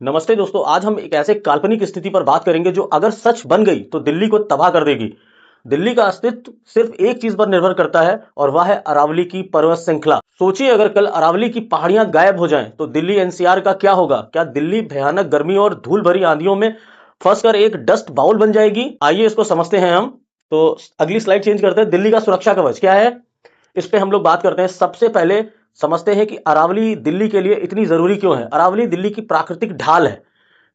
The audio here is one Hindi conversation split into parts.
नमस्ते दोस्तों, आज हम एक ऐसे काल्पनिक स्थिति पर बात करेंगे जो अगर सच बन गई तो दिल्ली को तबाह कर देगी। दिल्ली का अस्तित्व सिर्फ एक चीज पर निर्भर करता है और वह है अरावली की पर्वत श्रृंखला। सोचिए, अगर कल अरावली की पहाड़ियां गायब हो जाएं तो दिल्ली एनसीआर का क्या होगा? क्या दिल्ली भयानक गर्मी और धूल भरी आंधियों में फंसकर एक डस्ट बाउल बन जाएगी? आइए इसको समझते हैं हम। तो अगली स्लाइड चेंज करते हैं। दिल्ली का सुरक्षा कवच क्या है, इस पे हम लोग बात करते हैं। सबसे पहले समझते हैं कि अरावली दिल्ली के लिए इतनी जरूरी क्यों है। अरावली दिल्ली की प्राकृतिक ढाल है।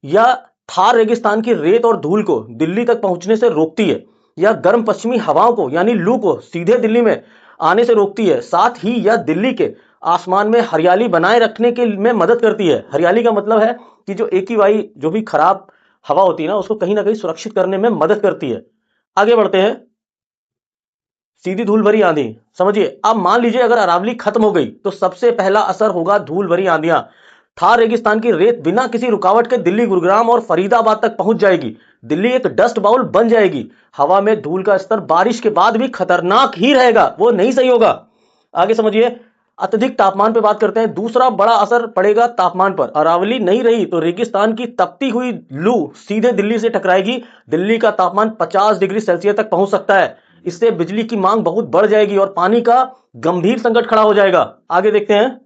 यह थार रेगिस्तान की रेत और धूल को दिल्ली तक पहुंचने से रोकती है। यह गर्म पश्चिमी हवाओं को यानी लू को सीधे दिल्ली में आने से रोकती है। साथ ही यह दिल्ली के आसमान में हरियाली बनाए रखने के में मदद करती है। हरियाली का मतलब है कि जो AQI जो भी खराब हवा होती है ना, उसको कहीं ना कहीं सुरक्षित करने में मदद करती है। आगे बढ़ते हैं। सीधी धूल भरी आंधी, समझिए। अब मान लीजिए अगर अरावली खत्म हो गई तो सबसे पहला असर होगा धूल भरी आंधियां। थार रेगिस्तान की रेत बिना किसी रुकावट के दिल्ली, गुरुग्राम और फरीदाबाद तक पहुंच जाएगी। दिल्ली एक डस्ट बाउल बन जाएगी। हवा में धूल का स्तर बारिश के बाद भी खतरनाक ही रहेगा, वो नहीं सही होगा। आगे समझिए। अत्यधिक तापमान पे बात करते हैं। दूसरा बड़ा असर पड़ेगा तापमान पर। अरावली नहीं रही तो रेगिस्तान की तपती हुई लू सीधे दिल्ली से टकराएगी। दिल्ली का तापमान 50 डिग्री सेल्सियस तक पहुंच सकता है। इससे बिजली की मांग बहुत बढ़ जाएगी और पानी का गंभीर संकट खड़ा हो जाएगा। आगे देखते हैं।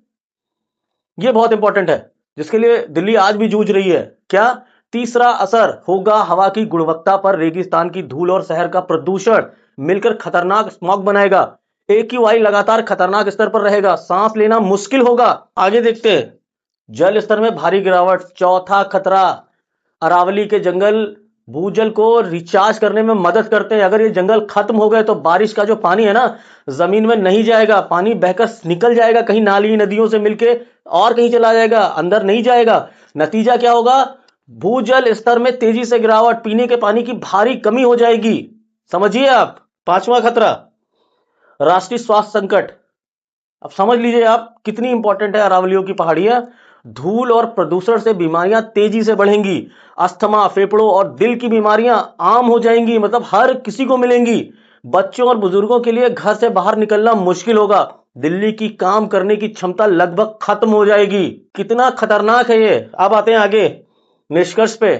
यह बहुत इंपॉर्टेंट है, जिसके लिए दिल्ली आज भी जूझ रही है। क्या? तीसरा असर होगा हवा की गुणवत्ता पर। रेगिस्तान की धूल और शहर का प्रदूषण मिलकर खतरनाक स्मॉग बनाएगा। AQI लगातार खतरनाक स्तर पर रहेगा, सांस लेना मुश्किल होगा। आगे देखते हैं। जल स्तर में भारी गिरावट, चौथा खतरा। अरावली के जंगल भूजल को रिचार्ज करने में मदद करते हैं। अगर ये जंगल खत्म हो गए तो बारिश का जो पानी है ना, जमीन में नहीं जाएगा। पानी बहकर निकल जाएगा कहीं नाली नदियों से मिलके और कहीं चला जाएगा, अंदर नहीं जाएगा। नतीजा क्या होगा? भूजल स्तर में तेजी से गिरावट, पीने के पानी की भारी कमी हो जाएगी। समझिए आप। पांचवा खतरा, राष्ट्रीय स्वास्थ्य संकट। अब समझ लीजिए आप कितनी इंपॉर्टेंट है अरावलियों की पहाड़ियां। धूल और प्रदूषण से बीमारियां तेजी से बढ़ेंगी। अस्थमा, फेफड़ों और दिल की बीमारियां आम हो जाएंगी, मतलब हर किसी को मिलेंगी। बच्चों और बुजुर्गों के लिए घर से बाहर निकलना मुश्किल होगा। दिल्ली की काम करने की क्षमता लगभग खत्म हो जाएगी। कितना खतरनाक है ये। अब आते हैं आगे निष्कर्ष पे।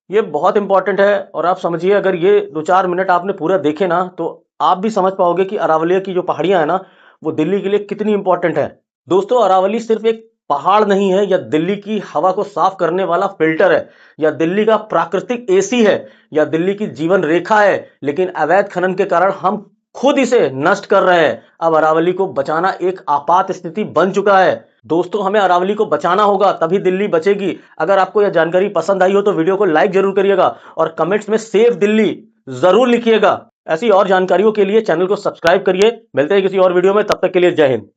ये बहुत इंपॉर्टेंट है और आप समझिए, अगर ये 2-4 मिनट आपने पूरा देखे ना तो आप भी समझ पाओगे कि अरावली की जो पहाड़ियां है ना, वो दिल्ली के लिए कितनी इंपॉर्टेंट है। दोस्तों, अरावली सिर्फ एक पहाड़ नहीं है, या दिल्ली की हवा को साफ करने वाला फिल्टर है, या दिल्ली का प्राकृतिक AC है, या दिल्ली की जीवन रेखा है। लेकिन अवैध खनन के कारण हम खुद इसे नष्ट कर रहे हैं। अब अरावली को बचाना एक आपात स्थिति बन चुका है। दोस्तों, हमें अरावली को बचाना होगा, तभी दिल्ली बचेगी। अगर आपको यह जानकारी पसंद आई हो तो वीडियो को लाइक जरूर करिएगा और कमेंट्स में सेव दिल्ली जरूर लिखिएगा। ऐसी और जानकारियों के लिए चैनल को सब्सक्राइब करिए। मिलते हैं किसी और वीडियो में, तब तक के लिए जय हिंद।